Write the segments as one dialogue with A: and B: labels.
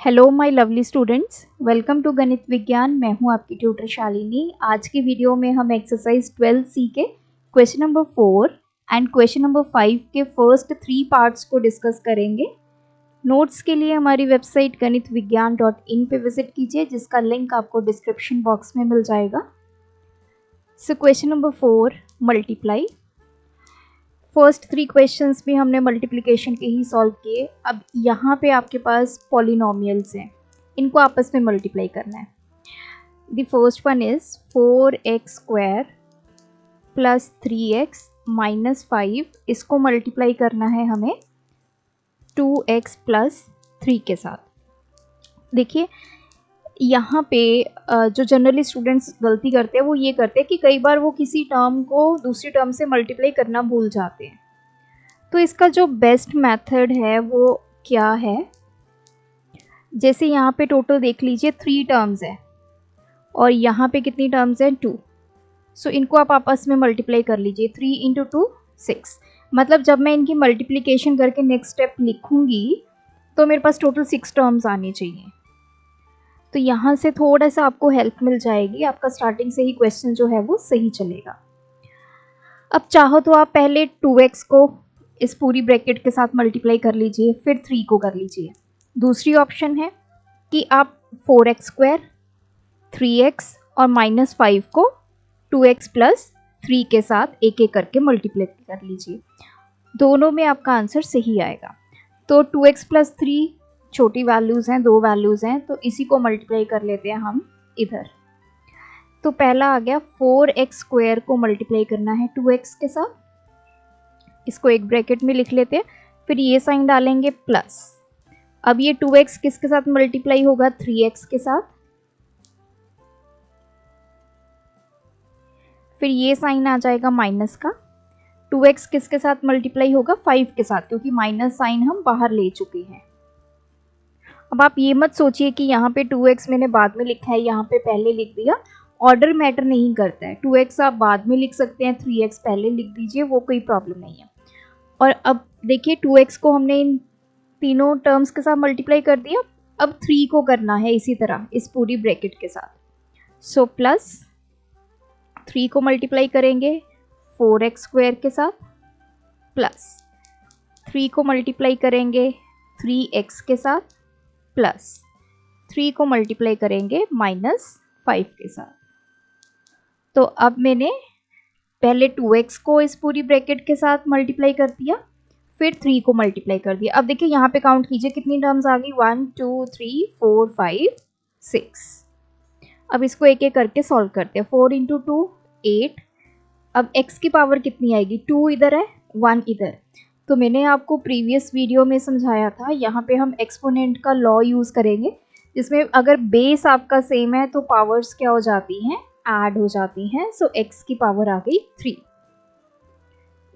A: Hello my lovely students, welcome to Ganit Vigyan. मैं हूं आपकी ट्यूटर शालिनी। आज की वीडियो में हम एक्सरसाइज 12C के question number 4 and question number 5 के फर्स्ट 3 पार्ट्स को डिस्कस करेंगे। नोट्स के लिए हमारी वेबसाइट ganitviggyan.in पे विजिट कीजिए, जिसका लिंक आपको डिस्क्रिप्शन बॉक्स में मिल जाएगा। So question number 4, multiply. First 3 questions भी हमने मल्टीप्लिकेशन के ही सॉल्व किए। अब यहाँ पे आपके पास पॉलिनोमियल्स हैं, इनको आपस में मल्टीप्लाई करना है। The first one is 4x square plus 3x minus 5। इसको मल्टीप्लाई करना है हमें 2x प्लस 3 के साथ। देखिए यहाँ पे जो जनरली स्टूडेंट्स गलती करते हैं वो ये करते हैं कि कई बार वो किसी टर्म को दूसरी टर्म से मल्टीप्लाई करना भूल जाते हैं। तो इसका जो बेस्ट मेथड है वो क्या है, जैसे यहाँ पे टोटल देख लीजिए 3 टर्म्स है और यहाँ पे कितनी टर्म्स हैं 2। सो इनको आप आपस में मल्टीप्लाई कर लीजिए। 3 इंटू 2 6। मतलब जब मैं इनकी मल्टीप्लिकेशन करके नेक्स्ट स्टेप लिखूंगी तो मेरे पास टोटल 6 टर्म्स आनी चाहिए। तो यहाँ से थोड़ा सा आपको हेल्प मिल जाएगी, आपका स्टार्टिंग से ही क्वेश्चन जो है वो सही चलेगा। अब चाहो तो आप पहले 2x को इस पूरी ब्रैकेट के साथ मल्टीप्लाई कर लीजिए, फिर 3 को कर लीजिए। दूसरी ऑप्शन है कि आप 4x स्क्वायर, 3x और माइनस 5 को 2x प्लस 3 के साथ एक एक करके मल्टीप्लाई कर लीजिए। दोनों में आपका आंसर सही आएगा। तो 2x प्लस 3 छोटी वैल्यूज़ हैं, 2 वैल्यूज़ हैं, तो इसी को मल्टीप्लाई कर लेते हैं हम इधर। तो पहला आ गया 4x स्क्वायर को मल्टीप्लाई करना है 2x के साथ। इसको एक ब्रैकेट में लिख लेते हैं, फिर ये साइन डालेंगे प्लस। अब ये 2x किसके साथ मल्टीप्लाई होगा 3x के साथ। फिर ये साइन आ जाएगा माइनस का। 2x किसके साथ मल्टीप्लाई होगा 5 के साथ, क्योंकि माइनस साइन हम बाहर ले चुके हैं। अब आप ये मत सोचिए कि यहाँ पे 2x मैंने बाद में लिखा है, यहाँ पे पहले लिख दिया। ऑर्डर मैटर नहीं करता है। 2x आप बाद में लिख सकते हैं, 3x पहले लिख दीजिए, वो कोई प्रॉब्लम नहीं है। और अब देखिए 2x को हमने इन तीनों टर्म्स के साथ मल्टीप्लाई कर दिया। अब 3 को करना है इसी तरह इस पूरी ब्रैकेट के साथ। सो प्लस 3 को मल्टीप्लाई करेंगे 4x स्क्वायर के साथ, प्लस 3 को मल्टीप्लाई करेंगे 3x के साथ, प्लस 3 को मल्टीप्लाई करेंगे माइनस 5 के साथ। तो अब मैंने पहले 2x को इस पूरी ब्रैकेट के साथ मल्टीप्लाई कर दिया, फिर 3 को मल्टीप्लाई कर दिया। अब देखिए यहाँ पे काउंट कीजिए कितनी टर्म्स आ गई, 1 2 3 4 5 6। अब इसको एक एक करके सॉल्व करते हैं। 4 इंटू 2 8। अब x की पावर कितनी आएगी, 2 इधर है 1 इधर। तो मैंने आपको प्रीवियस वीडियो में समझाया था, यहाँ पे हम एक्सपोनेंट का लॉ यूज़ करेंगे, जिसमें अगर बेस आपका सेम है तो पावर्स क्या हो जाती हैं, ऐड हो जाती हैं। सो x की पावर आ गई 3।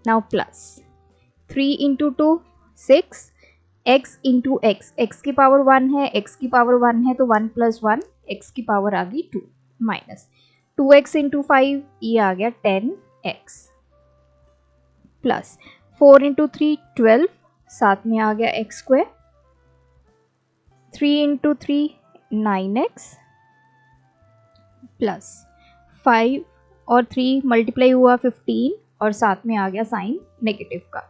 A: Now plus 3 into 2 6, x into x, x की पावर 1 है, x की पावर 1 है, तो 1 प्लस 1 x की पावर आ गई 2, माइनस 2x इंटू 5, ये आ गया 10x, प्लस 4 इंटू 3 12, साथ में आ गया x square, 3 into 3 9x, plus 5 और 3 मल्टीप्लाई हुआ 15 और साथ में आ गया साइन नेगेटिव का।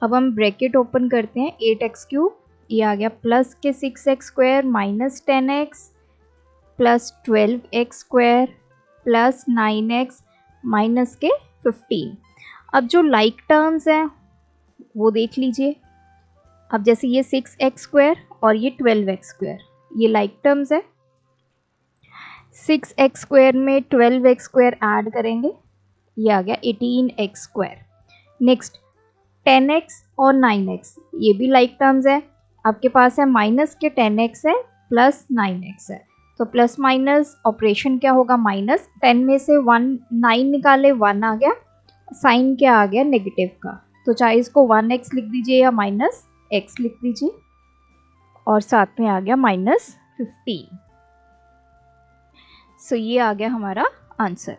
A: अब हम ब्रैकेट ओपन करते हैं, 8x क्यूब, ये आ गया प्लस के 6x square minus 10x plus 12x square plus 9x minus के 15। अब जो लाइक टर्म्स हैं वो देख लीजिए। अब जैसे ये 6x स्क्वायर और ये 12x स्क्वायर, ये लाइक टर्म्स है। 6x स्क्वायर में 12x स्क्वायर ऐड करेंगे, ये आ गया 18x स्क्वायर। नेक्स्ट 10x और 9x, ये भी लाइक टर्म्स है। आपके पास है माइनस के 10x है प्लस 9x है, तो प्लस माइनस ऑपरेशन क्या होगा, माइनस। 10 में से 1 9 निकाले 1 आ गया, साइन क्या आ गया नेगेटिव का। तो चाहे इसको 1x लिख दीजिए या माइनस x लिख दीजिए, और साथ में आ गया माइनस 15। सो ये आ गया हमारा आंसर।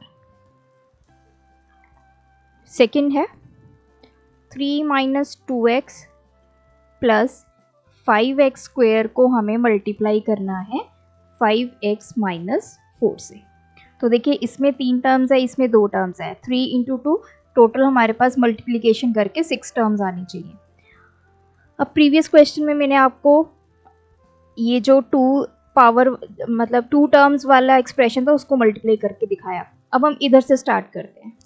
A: सेकंड है 3 minus 2x plus 5x square को हमें मल्टीप्लाई करना है 5x माइनस 4 से। तो देखिए इसमें 3 टर्म्स है, इसमें 2 टर्म्स है, 3 इंटू 2 टोटल हमारे पास मल्टीप्लिकेशन करके 6 टर्म्स आनी चाहिए। अब प्रीवियस क्वेश्चन में मैंने आपको ये जो 2 पावर मतलब 2 टर्म्स वाला एक्सप्रेशन था उसको मल्टीप्लाई करके दिखाया। अब हम इधर से स्टार्ट करते हैं।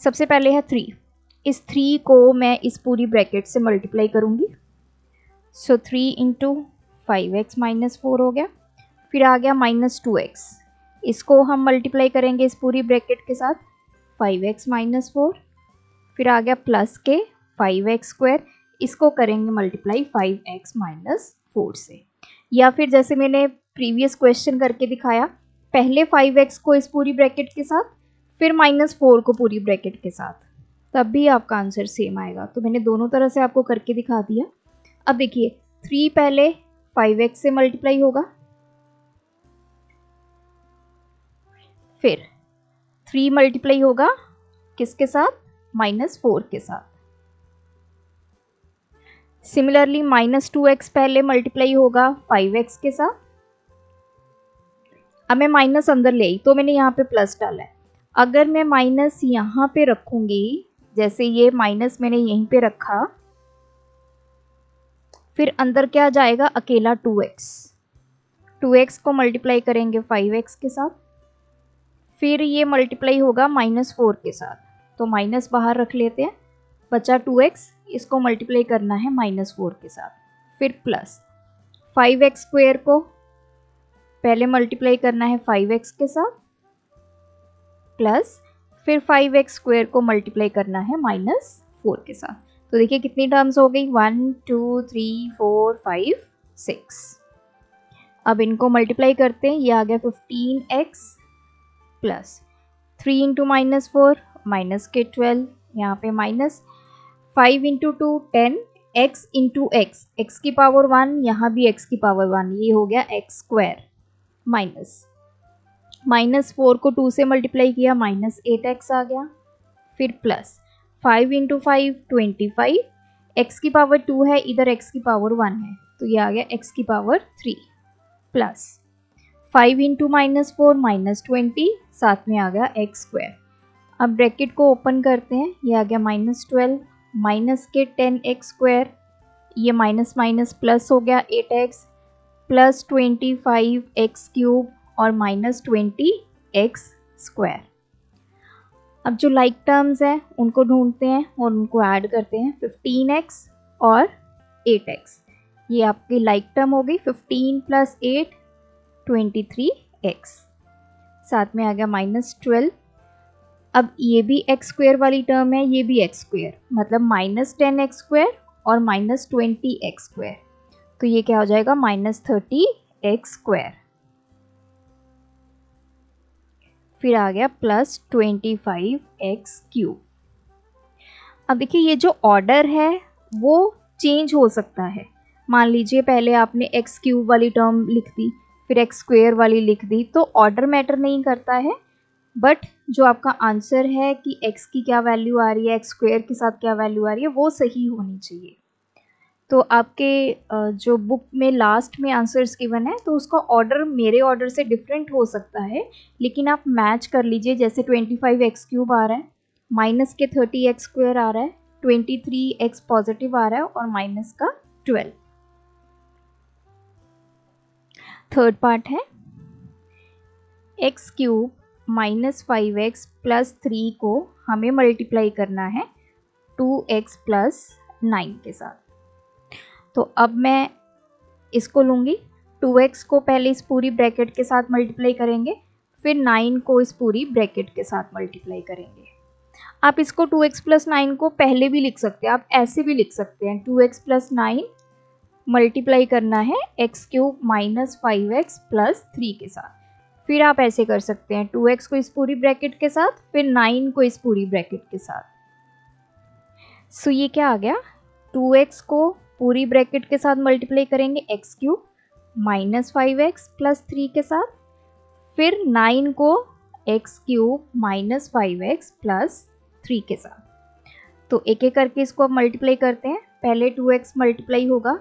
A: सबसे पहले है 3, इस 3 को मैं इस पूरी ब्रैकेट से मल्टीप्लाई करूंगी। सो 3 इंटू 5x माइनस 4 हो गया। फिर आ गया माइनस 2x, इसको हम मल्टीप्लाई करेंगे इस पूरी ब्रैकेट के साथ 5x माइनस 4। फिर आ गया प्लस के 5x स्क्वायर, इसको करेंगे मल्टीप्लाई 5x माइनस 4 से। या फिर जैसे मैंने प्रीवियस क्वेश्चन करके दिखाया, पहले 5x को इस पूरी ब्रैकेट के साथ, फिर माइनस 4 को पूरी ब्रैकेट के साथ, तब भी आपका आंसर सेम आएगा। तो मैंने दोनों तरह से आपको करके दिखा दिया। अब देखिए 3 पहले 5x से मल्टीप्लाई होगा, फिर 3 मल्टीप्लाई होगा किसके साथ, माइनस 4 के साथ। सिमिलरली माइनस 2x पहले मल्टीप्लाई होगा 5x के साथ। अब मैं माइनस अंदर ले आई तो मैंने यहाँ पे प्लस डाला है। अगर मैं माइनस यहाँ पे रखूंगी, जैसे ये माइनस मैंने यहीं पे रखा, फिर अंदर क्या जाएगा, अकेला 2x को मल्टीप्लाई करेंगे 5x के साथ, फिर ये मल्टीप्लाई होगा माइनस 4 के साथ, तो माइनस बाहर रख लेते हैं, बचा 2x, इसको मल्टीप्लाई करना है माइनस 4 के साथ। फिर प्लस 5x स्क्वायर को पहले मल्टीप्लाई करना है 5x के साथ, प्लस फिर 5x स्क्वायर को मल्टीप्लाई करना है माइनस 4 के साथ। तो देखिए कितनी टर्म्स हो गई, 1 2 3 4 5 6। अब इनको मल्टीप्लाई करते हैं, ये आ गया 15x plus 3 into minus 4 minus के 12, यहाँ पे minus 5 into 2 10, x into x, x की पावर 1, यहाँ भी x की पावर 1, ये हो गया x स्क्वायर, माइनस 4 को 2 से मल्टीप्लाई किया, माइनस 8x आ गया। फिर प्लस 5 इंटू 5 25, x की पावर 2 है, इधर x की पावर 1 है, तो ये आ गया x की power 3, plus 5 into minus 4 minus 20, साथ में आ गया x स्क्वायर। अब ब्रैकेट को ओपन करते हैं, ये आ गया माइनस 12 माइनस के 10x स्क्वायर, ये माइनस माइनस प्लस हो गया 8x प्लस 25x क्यूब और माइनस 20x स्क्वायर। अब जो लाइक टर्म्स हैं उनको ढूंढते हैं और उनको ऐड करते हैं, 15x और 8x, ये आपकी लाइक टर्म हो गई, 15 प्लस 8 23x, साथ में आ गया माइनस 12। अब ये भी x स्क्वायर वाली टर्म है, ये भी x स्क्वायर, मतलब माइनस 10x स्क्वायर और माइनस 20x स्क्वायर, तो ये क्या हो जाएगा, माइनस 30x स्क्वायर। फिर आ गया प्लस 25x क्यूब। अब देखिए ये जो ऑर्डर है वो चेंज हो सकता है। मान लीजिए पहले आपने x क्यूब वाली टर्म लिख दी, फिर x स्क्वायर वाली लिख दी, तो ऑर्डर मैटर नहीं करता है, बट जो आपका आंसर है कि x की क्या वैल्यू आ रही है, x स्क्वायर के साथ क्या वैल्यू आ रही है, वो सही होनी चाहिए। तो आपके जो बुक में लास्ट में आंसर्स गिवन है, तो उसका ऑर्डर मेरे ऑर्डर से डिफरेंट हो सकता है, लेकिन आप मैच कर लीजिए। जैसे 25x क्यूब आ रहा है, माइनस के 30x स्क्वायर आ रहा है, 23x पॉजिटिव आ रहा है और माइनस का 12। थर्ड पार्ट है x cube minus 5x plus 3 को हमें मल्टीप्लाई करना है 2x प्लस 9 के साथ। तो अब मैं इसको लूँगी, 2x को पहले इस पूरी ब्रैकेट के साथ मल्टीप्लाई करेंगे, फिर 9 को इस पूरी ब्रैकेट के साथ मल्टीप्लाई करेंगे। आप इसको 2x प्लस 9 को पहले भी लिख सकते हैं, आप ऐसे भी लिख सकते हैं, 2x प्लस 9 मल्टीप्लाई करना है x cube minus 5x plus 3 के साथ। फिर आप ऐसे कर सकते हैं, 2x को इस पूरी ब्रैकेट के साथ, फिर 9 को इस पूरी ब्रैकेट के साथ। सो ये क्या आ गया, 2x को पूरी ब्रैकेट के साथ मल्टीप्लाई करेंगे x cube minus 5x plus 3 के साथ, फिर 9 को x cube minus 5x plus 3 के साथ। तो एक एक करके इसको अब मल्टीप्लाई करते हैं। पहले 2x मल्टीप्लाई होगा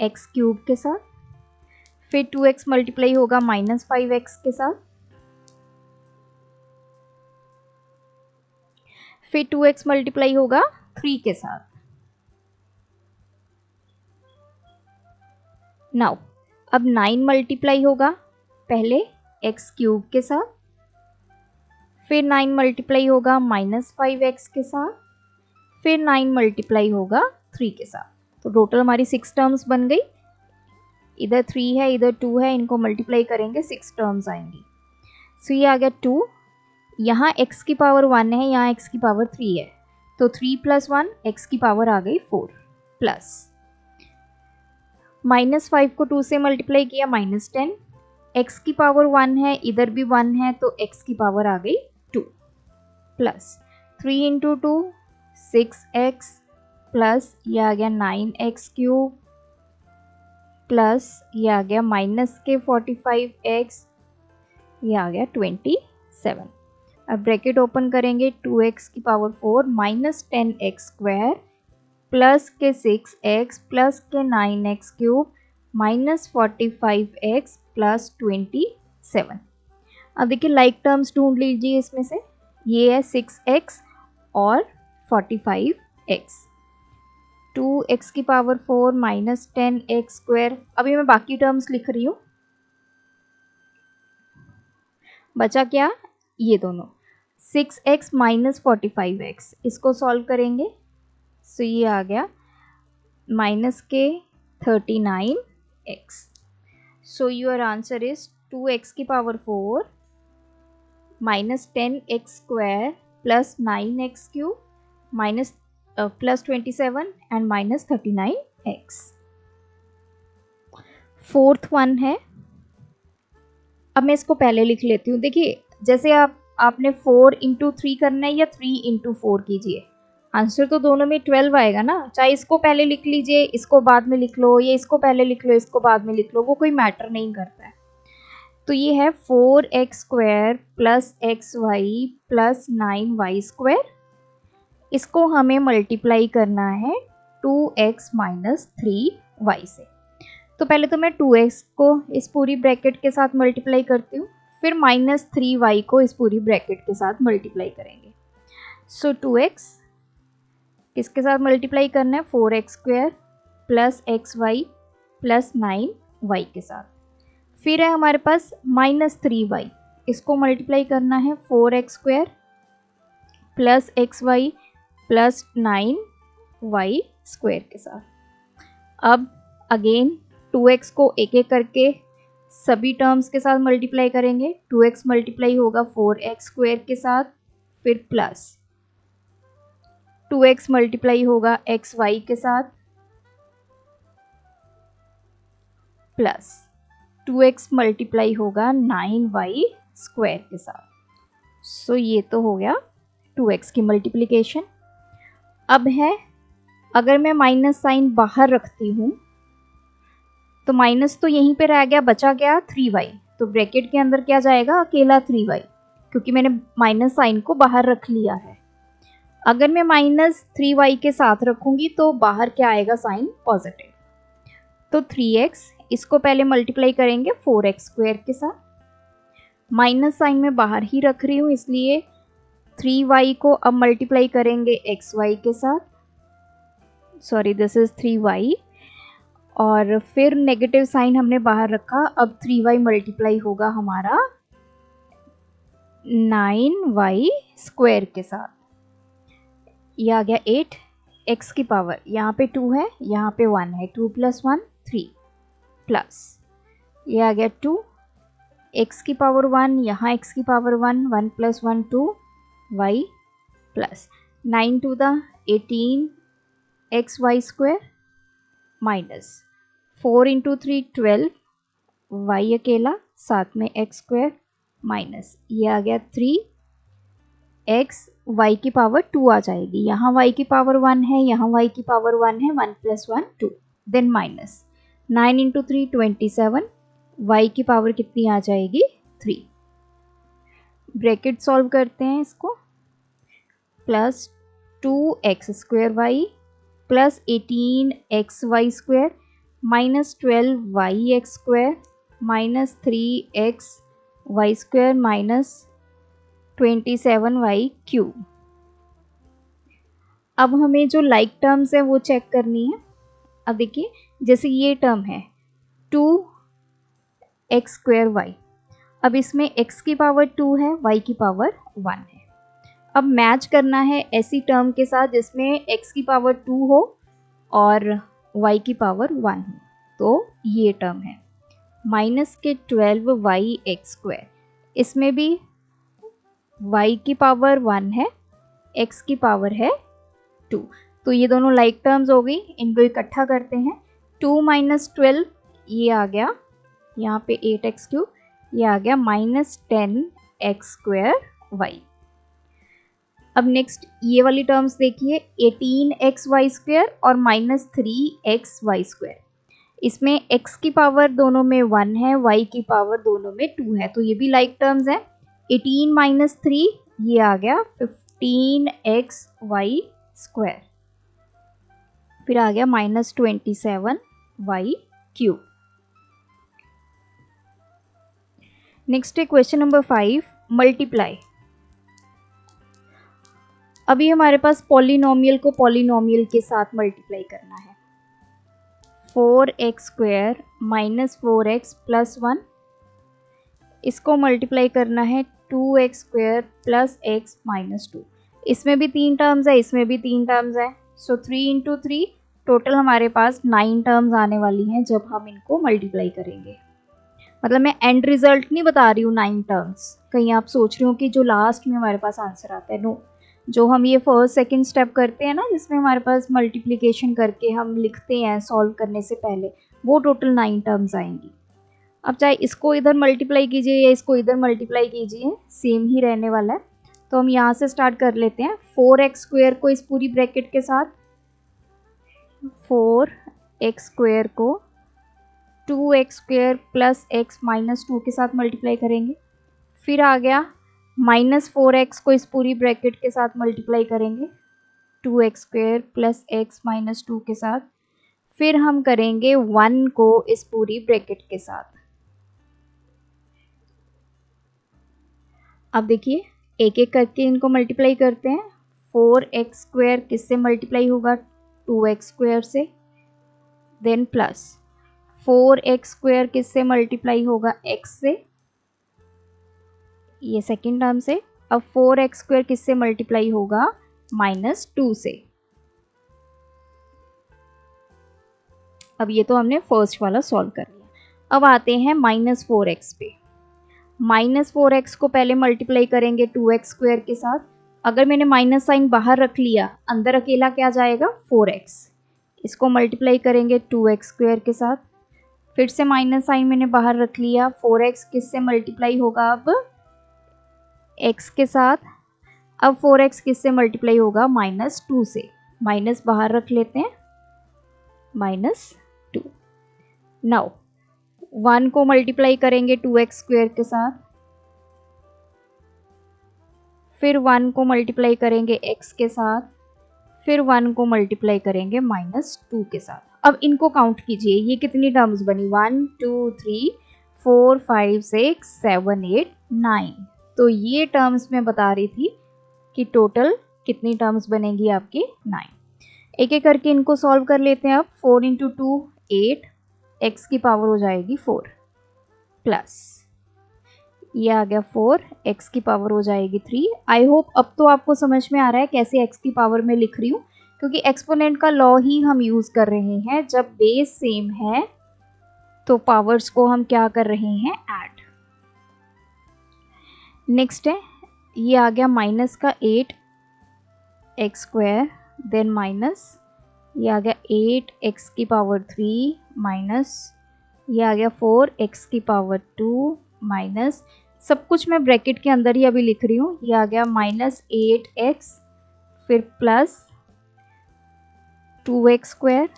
A: एक्स क्यूब के साथ, फिर 2x मल्टीप्लाई होगा -5x के साथ, फिर 2x मल्टीप्लाई होगा 3 के साथ। नाउ अब 9 मल्टीप्लाई होगा पहले x क्यूब के साथ, फिर 9 मल्टीप्लाई होगा -5x के साथ, फिर 9 मल्टीप्लाई होगा 3 के साथ। तो टोटल हमारी 6 टर्म्स बन गई। इधर 3 है इधर 2 है, इनको मल्टीप्लाई करेंगे 6 टर्म्स आएंगी। सो ये आ गया 2, यहाँ x की पावर 1 है, यहाँ x की पावर 3 है, तो 3 + 1 x की पावर आ गई 4 प्लस -5 को 2 से मल्टीप्लाई किया -10, x की पावर 1 है, इधर भी 1 है, तो x की पावर आ गई 2 प्लस 3 × 2 6x प्लस ये आ गया 9x क्यूब प्लस ये आ गया -45x, ये आ गया 27। अब ब्रैकेट ओपन करेंगे, 2x की पावर 4 -10x स्क्वायर प्लस के 6x प्लस के 9x क्यूब -45x प्लस 27। अब देखिए लाइक टर्म्स ढूंढ लीजिए इसमें से, ये है 6x और 45x, 2x की पावर 4 -10x स्क्वायर। अभी मैं बाकी टर्म्स लिख रही हूँ। बचा क्या, ये दोनों 6x -45x, इसको सॉल्व करेंगे। सो ये आ गया -39x। So your answer is 2x की power 4 -10x square plus 9x cube plus 27 and -39x। Fourth one है, अब मैं इसको पहले लिख लेती हूँ। देखिए जैसे आपने 4 × 3 करना है या 3 × 4 कीजिए, आंसर तो दोनों में 12 आएगा ना। चाहे इसको पहले लिख लीजिए इसको बाद में लिख लो, या इसको पहले लिख लो इसको बाद में लिख लो, वो कोई मैटर नहीं करता है। तो ये है 4x square plus xy plus 9y square, इसको हमें मल्टीप्लाई करना है 2x - 3y से। तो पहले तो मैं 2x को इस पूरी ब्रैकेट के साथ मल्टीप्लाई करती हूँ, फिर -3y को इस पूरी ब्रैकेट के साथ मल्टीप्लाई करेंगे। सो 2x किसके साथ मल्टीप्लाई करना है, 4x square plus xy plus 9y के साथ। फिर है हमारे पास -3y, इसको मल्टीप्लाई करना है 4x square plus xy plus 9y square के साथ। अब अगेन 2x को एक एक करके सभी टर्म्स के साथ मल्टीप्लाई करेंगे। 2x मल्टीप्लाई होगा 4x स्क्वायर के साथ, फिर प्लस 2x मल्टीप्लाई होगा xy के साथ, प्लस 2x मल्टीप्लाई होगा 9y स्क्वायर के साथ। सो ये तो हो गया 2x की मल्टीप्लिकेशन। अब है अगर मैं माइनस साइन बाहर रखती हूँ तो माइनस तो यहीं पे रह गया, बचा गया 3y, तो ब्रैकेट के अंदर क्या जाएगा, अकेला 3y, क्योंकि मैंने माइनस साइन को बाहर रख लिया है। अगर मैं -3y के साथ रखूंगी तो बाहर क्या आएगा, साइन पॉजिटिव। तो 3x, इसको पहले मल्टीप्लाई करेंगे 4x स्क्वायर के साथ, माइनस साइन में बाहर ही रख रही हूँ इसलिए 3y को अब मल्टीप्लाई करेंगे xy के साथ, सॉरी दिस इज 3y, और फिर नेगेटिव साइन हमने बाहर रखा। अब 3y मल्टीप्लाई होगा हमारा 9y स्क्वायर के साथ, ये आ गया 8, x की पावर यहाँ पे 2 है यहाँ पे 1 है, 2 + 1 3, प्लस ये आ गया 2, x की पावर 1 यहाँ x की power 1, 1 + 1 2 y, plus 9 × 2 = 18 xy square minus 4 × 3 12 y अकेला, साथ में x स्क्वायर माइनस ये आ गया 3 x, y की पावर 2 आ जाएगी, यहाँ y की पावर 1 है यहाँ y की पावर 1 है, 1 + 1 2, देन माइनस 9 × 3 27, y की पावर कितनी आ जाएगी 3। ब्रैकेट सॉल्व करते हैं इसको, plus 2x square y plus 18 xy square -12y(x²) -3xy² -27y³। अब हमें जो लाइक टर्म्स है वो चेक करनी है। अब देखिए, जैसे ये टर्म है 2x²y, अब इसमें x की पावर 2 है, y की पावर 1 है। अब मैच करना है ऐसी टर्म के साथ जिसमें x की पावर 2 हो और y की पावर 1 हो। तो ये टर्म है -12y(x²), इसमें भी y की पावर 1 है, x की पावर है 2। तो ये दोनों लाइक टर्म्स हो गई, इनको इकट्ठा करते हैं। 2 - 12 ये आ गया, यहाँ पे 8x3, ये आ गया -10x²y। अब नेक्स्ट ये वाली टर्म्स देखिए, 18xy² और -3xy²। इसमें x की पावर दोनों में 1 है, y की पावर दोनों में 2 है, तो ये भी लाइक टर्म्स है। 18 - 3 ये आ गया 15xy², फिर आ गया -27y³। नेक्स्ट है क्वेश्चन नंबर 5, मल्टीप्लाई। अभी हमारे पास पॉलिनोमियल को पॉलिनोमियल के साथ मल्टीप्लाई करना है। 4x² -4x + 1, इसको मल्टीप्लाई करना है 2x² + x - 2। इसमें भी 3 टर्म्स है, इसमें भी 3 टर्म्स है, सो 3 × 3 टोटल हमारे पास 9 टर्म्स आने वाली हैं जब हम इनको मल्टीप्लाई करेंगे। मतलब मैं एंड रिजल्ट नहीं बता रही हूँ 9 टर्म्स, कहीं आप सोच रहे हो कि जो लास्ट में हमारे पास आंसर आता है। नो, जो हम ये फर्स्ट सेकंड स्टेप करते हैं ना, जिसमें हमारे पास मल्टीप्लिकेशन करके हम लिखते हैं सॉल्व करने से पहले, वो टोटल 9 टर्म्स आएंगी। अब चाहे इसको इधर मल्टीप्लाई कीजिए या इसको इधर मल्टीप्लाई कीजिए, सेम ही रहने वाला है। तो हम यहाँ से स्टार्ट कर लेते हैं। 4x² को इस पूरी ब्रैकेट के साथ, 4x² को 2x² + x - 2 के साथ मल्टीप्लाई करेंगे। फिर आ गया -4x को इस पूरी ब्रैकेट के साथ मल्टीप्लाई करेंगे 2x² + x - 2 के साथ। फिर हम करेंगे 1 को इस पूरी ब्रैकेट के साथ। अब देखिए, एक एक करके इनको मल्टीप्लाई करते हैं। 4x² किससे मल्टीप्लाई होगा? 2x² से। देन प्लस 4x² किससे मल्टीप्लाई होगा? x से, ये सेकेंड टर्म से। अब 4x² किससे मल्टीप्लाई होगा? -2 से। अब ये तो हमने फर्स्ट वाला सॉल्व कर लिया। अब आते हैं -4x पे। -4x को पहले मल्टीप्लाई करेंगे 2x² के साथ। अगर मैंने माइनस साइन बाहर रख लिया, अंदर अकेला क्या जाएगा? 4x। इसको मल्टीप्लाई करेंगे 2x² के साथ। फिर से माइनस साइन मैंने बाहर रख लिया। 4x किससे मल्टीप्लाई होगा? अब x के साथ। अब 4x किससे मल्टीप्लाई होगा? -2 से। माइनस बाहर रख लेते हैं, -2। नाउ 1 को मल्टीप्लाई करेंगे 2x² के साथ। फिर 1 को मल्टीप्लाई करेंगे x के साथ। फिर 1 को मल्टीप्लाई करेंगे -2 के साथ। अब इनको काउंट कीजिए, ये कितनी टर्म्स बनी? 1 2 3 4 5 6 7 8 9। तो ये टर्म्स मैं बता रही थी कि टोटल कितनी टर्म्स बनेंगी आपकी? 9। एक एक करके इनको सॉल्व कर लेते हैं। अब 4 × 2 8, x की पावर हो जाएगी 4, प्लस ये आ गया 4, x की पावर हो जाएगी 3। आई होप अब तो आपको समझ में आ रहा है कैसे x की पावर में लिख रही हूँ, क्योंकि एक्सपोनेंट का लॉ ही हम यूज़ कर रहे हैं। जब बेस सेम है तो पावर्स को हम क्या कर रहे हैं? ऐड। नेक्स्ट है, ये आ गया माइनस का 8x², देन माइनस ये आ गया 8x की पावर 3, माइनस ये आ गया 4x की पावर 2, माइनस सब कुछ मैं ब्रैकेट के अंदर ही अभी लिख रही हूँ। ये आ गया -8x, फिर plus 2x²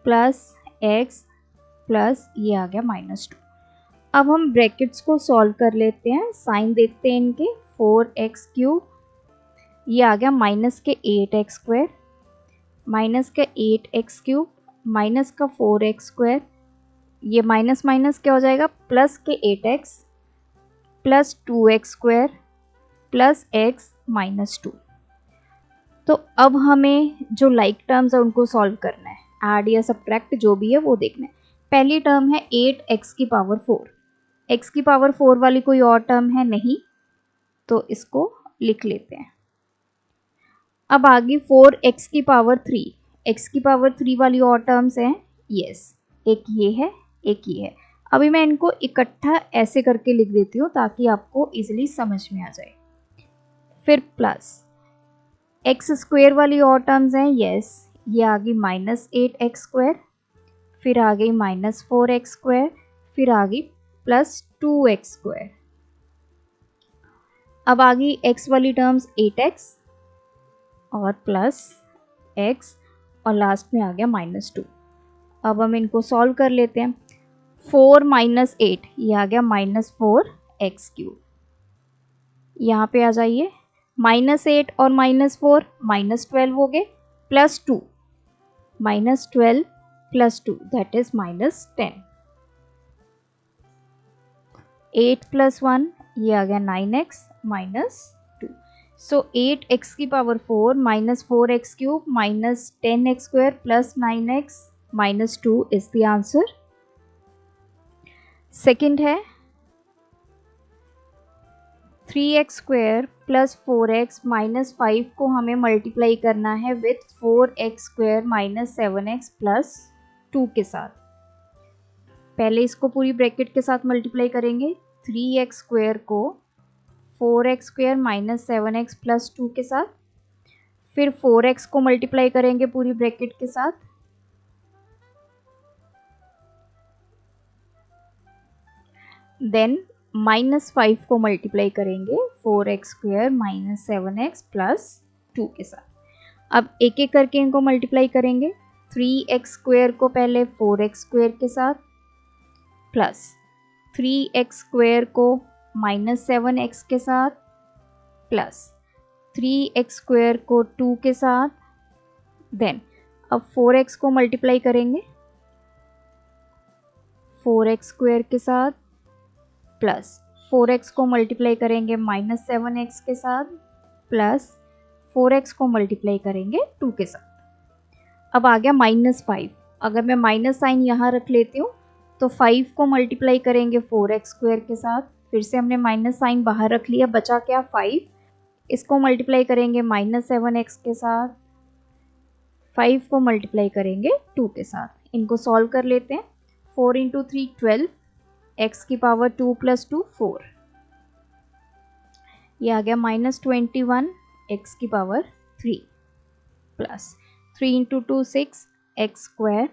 A: plus x plus ये आ गया -2। अब हम ब्रैकेट्स को सॉल्व कर लेते हैं, साइन देखते हैं इनके। 4x³ ये आ गया माइनस के 8x², माइनस के 8x³ माइनस का 4x², ये माइनस माइनस क्या हो जाएगा, प्लस के 8x plus 2x² plus x minus 2। तो अब हमें जो लाइक टर्म्स है उनको सॉल्व करना है, ऐड या सब्ट्रैक्ट जो भी है वो देखना है। पहली टर्म है 8x⁴। x की पावर 4 वाली कोई और टर्म है नहीं, तो इसको लिख लेते हैं। अब आगे 4x⁴, x⁴ वाली और टर्म्स हैं, यस, एक ये है एक ये है। अभी मैं इनको इकट्ठा ऐसे करके लिख देती हूँ ताकि आपको इजीली समझ में आ जाए। फिर प्लस x² वाली और टर्म्स हैं, यस, ये आ गई -8x², फिर आ गई -4x², फिर आ गई +2x²। अब आ गई x वाली टर्म्स 8x और प्लस x और लास्ट में आ गया -2। अब हम इनको सॉल्व कर लेते हैं। 4 - 8 ये आ गया -4x³। यहाँ पे आ जाइए, -8 और -4 -12 हो गए, +2 -12 + 2 दैट इज -10। 8 + 1 ये आ गया 9x -2। So 8x⁴ -4x³ -10x² + 9x -2 is the answer. Second है 3x² + 4x -5 को हमें मल्टीप्लाई करना है विथ 4x² - 7x + 2 के साथ। पहले इसको पूरी ब्रैकेट के साथ मल्टीप्लाई करेंगे, 3x² को 4x² - 7x + 2 के साथ, फिर 4x को मल्टीप्लाई करेंगे पूरी ब्रैकेट के साथ, देन -5 को मल्टीप्लाई करेंगे 4x² - 7x + 2 के साथ। अब एक एक करके इनको मल्टीप्लाई करेंगे। 3x² को पहले 4x² के साथ, प्लस 3x² को -7x के साथ, प्लस 3x² को 2 के साथ, देन अब 4x को मल्टीप्लाई करेंगे 4x² के साथ, प्लस 4x को मल्टीप्लाई करेंगे -7x के साथ, प्लस 4x को मल्टीप्लाई करेंगे 2 के साथ। अब आ गया -5। अगर मैं माइनस साइन यहाँ रख लेती हूँ तो 5 को मल्टीप्लाई करेंगे 4x² के साथ, फिर से हमने माइनस साइन बाहर रख लिया, बचा क्या 5। इसको मल्टीप्लाई करेंगे -7x के साथ, 5 को मल्टीप्लाई करेंगे 2 के साथ। इनको सॉल्व कर लेते हैं। 4 × 3 12, x⁴ 2 + 2 4, ये आ गया -21 x⁴ 3, प्लस 3 × 2 6 x²,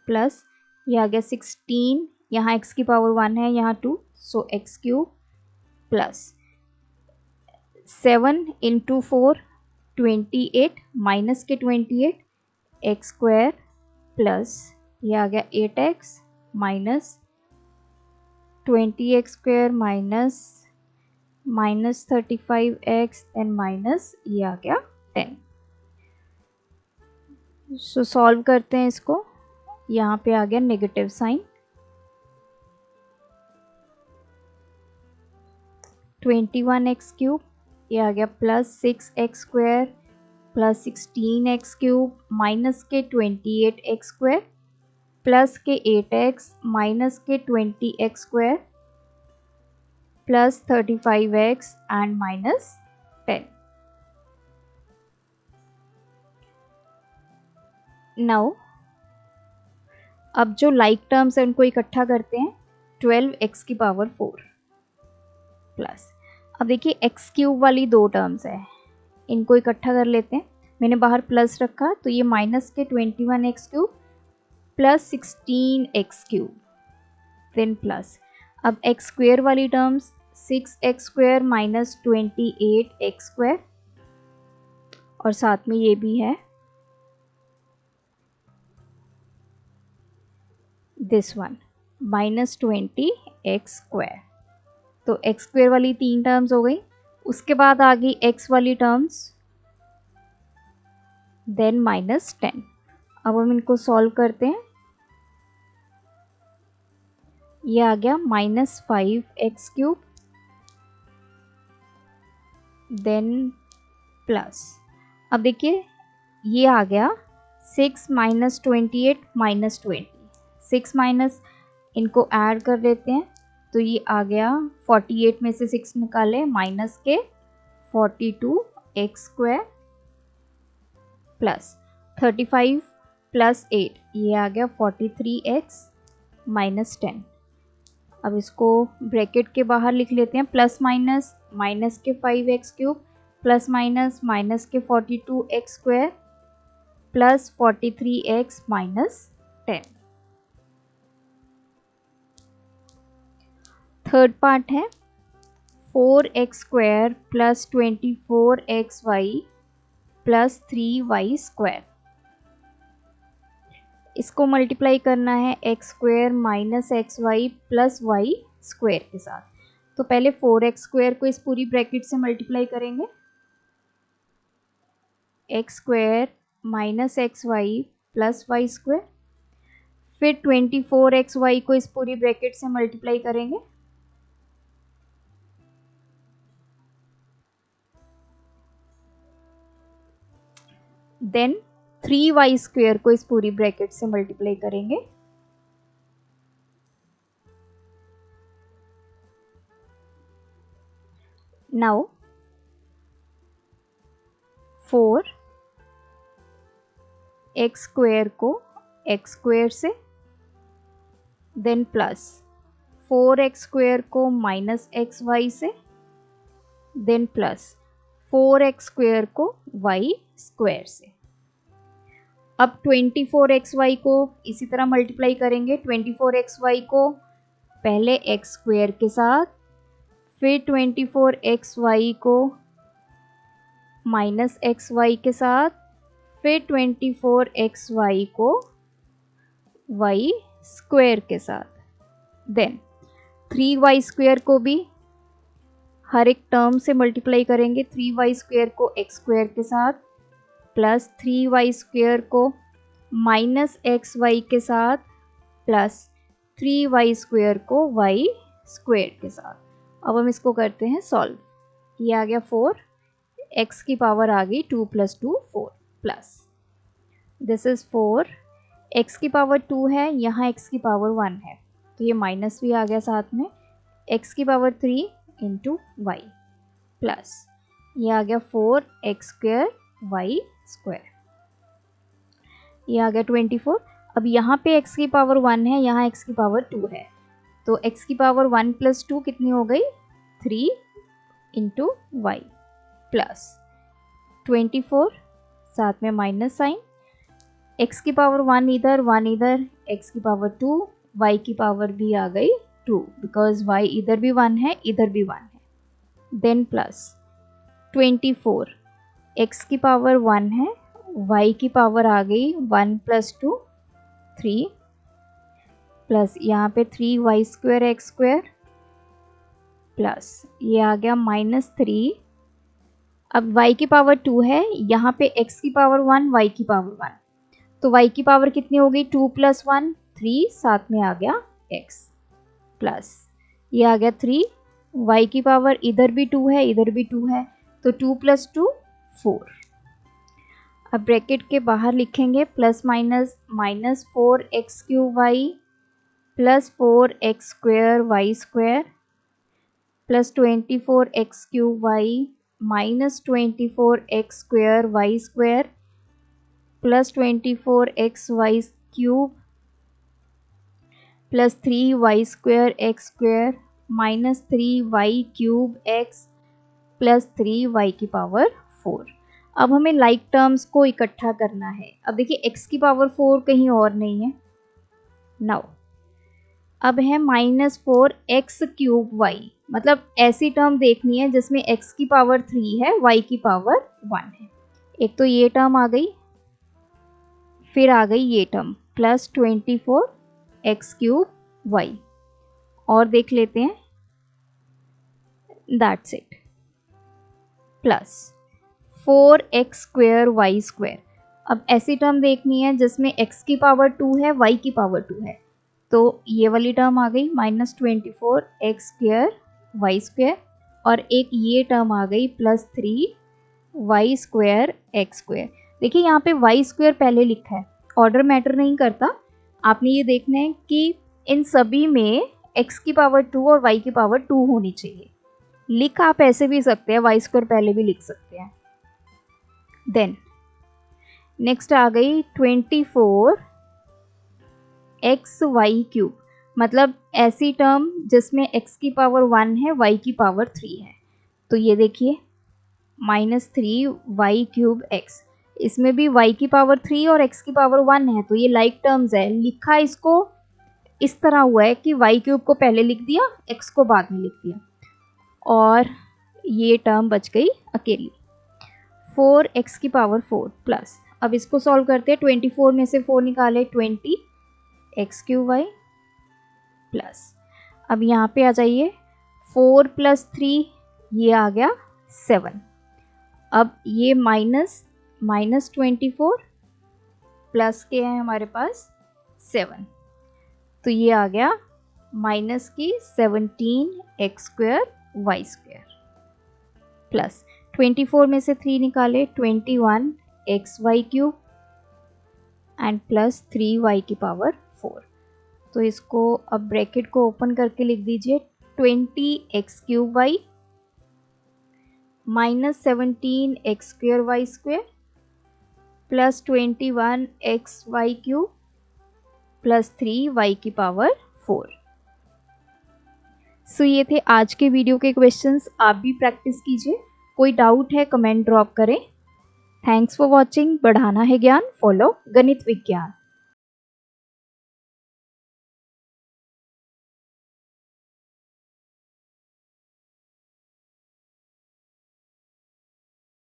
A: प्लस ये आ गया 16, यहाँ x⁴ 1 है, यहाँ 2, सो x³, प्लस 7 × 4 28 माइनस के 28 x², प्लस ये आ गया 8x minus 20x² minus -35x and minus ये आ गया 10। सो सॉल्व करते हैं इसको। यहाँ पे आ गया नेगेटिव साइन, 21x³ ये आ गया +6x² प्लस 16x³ माइनस के 28x² प्लस के 8x माइनस के 20x² plus 35x and minus 10। Now अब जो लाइक टर्म्स है उनको इकट्ठा करते हैं। 12x⁴ प्लस, अब देखिए x³ वाली दो टर्म्स है, इनको इकट्ठा कर लेते हैं। मैंने बाहर प्लस रखा तो ये माइनस के 21x³ plus 16x³ then plus, अब x² वाली टर्म्स 6x² माइनस 28x² और साथ में ये भी है दिस वन माइनस 20x²। तो x² वाली 3 टर्म्स हो गई। उसके बाद आ गई x वाली टर्म्स, देन -10। अब हम इनको सॉल्व करते हैं। ये आ गया -5x³ देन प्लस, अब देखिए ये आ गया 6 - 28 - 20, 6 माइनस इनको ऐड कर लेते हैं तो ये आ गया 48 में से 6 निकाले माइनस के 42x² प्लस 35 प्लस 8 ये आ गया 43x - 10। अब इसको ब्रैकेट के बाहर लिख लेते हैं, प्लस माइनस माइनस के 5x³ प्लस माइनस माइनस के 42x² plus 43x - 10। Third part है 4x² plus 24xy plus 3y²। इसको मल्टीप्लाई करना है x² minus xy plus y² के साथ। तो पहले 4x² को इस पूरी ब्रैकेट से मल्टीप्लाई करेंगे, x² minus xy plus y²। फिर 24xy को इस पूरी ब्रैकेट से मल्टीप्लाई करेंगे, देन 3y² को इस पूरी ब्रैकेट से मल्टीप्लाई करेंगे, नाउ 4x² को x² से, देन प्लस 4x² को माइनस xy से, देन प्लस 4x² को y² से। अब 24xy को इसी तरह मल्टीप्लाई करेंगे, 24xy को पहले x² के साथ, फिर 24xy को माइनस xy के साथ, फिर 24xy को y² के साथ, देन 3y² को भी हर एक टर्म से मल्टीप्लाई करेंगे, 3y² को x² के साथ प्लस 3y² को माइनस xy के साथ प्लस 3y² को y² के साथ। अब हम इसको करते हैं सॉल्व। ये आ गया 4, x की पावर आ गई 2 + 2 4 प्लस दिस इज़ 4, x की पावर 2 है, यहाँ x की पावर 1 है तो ये माइनस भी आ गया साथ में, x की पावर 3 × y प्लस ये आ गया 4x² y², ये आ गया 24। अब यहाँ पे x की पावर 1 है, यहाँ x की पावर 2 है तो x की पावर 1 + 2 कितनी हो गई 3 × y प्लस 24 साथ में माइनस साइन, x की पावर 1 इधर 1 इधर, x की पावर 2, y की पावर भी आ गई 2 बिकॉज y इधर भी 1 है इधर भी 1 है, देन प्लस 24 x की पावर 1 है, y की पावर आ गई 1 + 2 3 प्लस यहाँ पे 3y² x² प्लस ये आ गया -3। अब y की पावर 2 है, यहाँ पे x की पावर 1 y की पावर 1 तो y की पावर कितनी हो गई 2 + 1 3, साथ में आ गया x प्लस ये आ गया 3, y की पावर इधर भी 2 है इधर भी 2 है तो 2 + 2 4। अब ब्रैकेट के बाहर लिखेंगे plus minus -4x³ plus 4x² y² plus 24x³ minus 24x² y² plus 24xy³ plus 3y² x² minus 3y³ x plus 3y की पावर 4। अब हमें लाइक टर्म्स को इकट्ठा करना है। अब देखिए x की पावर 4 कहीं और नहीं है, नाउ अब है -4x³ y, मतलब ऐसी टर्म देखनी है जिसमें x की पावर 3 है y की पावर 1 है। एक तो ये टर्म आ गई, फिर आ गई ये टर्म प्लस 24x³ y, और देख लेते हैं that's it plus 4x² y²। अब ऐसी टर्म देखनी है जिसमें x की पावर 2 है, y की पावर 2 है, तो ये वाली टर्म आ गई -24 x स्क्वायर वाई स्क्वायर, और एक ये टर्म आ गई +3 वाई स्क्वायर एक्स स्क्वायर। देखिए यहाँ पे वाई स्क्वायर पहले लिखा है, ऑर्डर मैटर नहीं करता, आपने ये देखना है कि इन सभी में x की पावर 2 और y की पावर 2 होनी चाहिए। लिख आप ऐसे भी सकते हैं, वाई स्क्वायर पहले भी लिख सकते हैं। देन नेक्स्ट आ गई 24 एक्स वाई क्यूब, मतलब ऐसी टर्म जिसमें x की पावर 1 है, y की पावर 3 है। तो ये देखिए -3 वाई क्यूब एक्स, इसमें भी y की पावर 3 और x की पावर 1 है, तो ये लाइक टर्म्स है। लिखा इसको इस तरह हुआ है कि y क्यूब को पहले लिख दिया, x को बाद में लिख दिया, और ये टर्म बच गई अकेली। 4x की पावर 4 प्लस, अब इसको सॉल्व करते हैं, 24 में से 4 निकाले 20 एक्स क्यू वाई प्लस, अब यहाँ पे आ जाइए 4 + 3, ये आ गया 7, अब ये -24 प्लस के हैं हमारे पास 7, तो ये आ गया -17 x square y square plus 24 में से 3 निकाले 21 x y cube and plus 3 y की पावर 4। तो इसको अब ब्रैकेट को ओपन करके लिख दीजिए 20 x cube y -17 x square y square plus 21 x y cube plus 3 y की पावर 4। सो ये थे आज के वीडियो के क्वेश्चंस, आप भी प्रैक्टिस कीजिए। कोई डाउट है कमेंट ड्रॉप करें। Thanks for watching. बढ़ाना है ज्ञान, फॉलो गणित विज्ञान।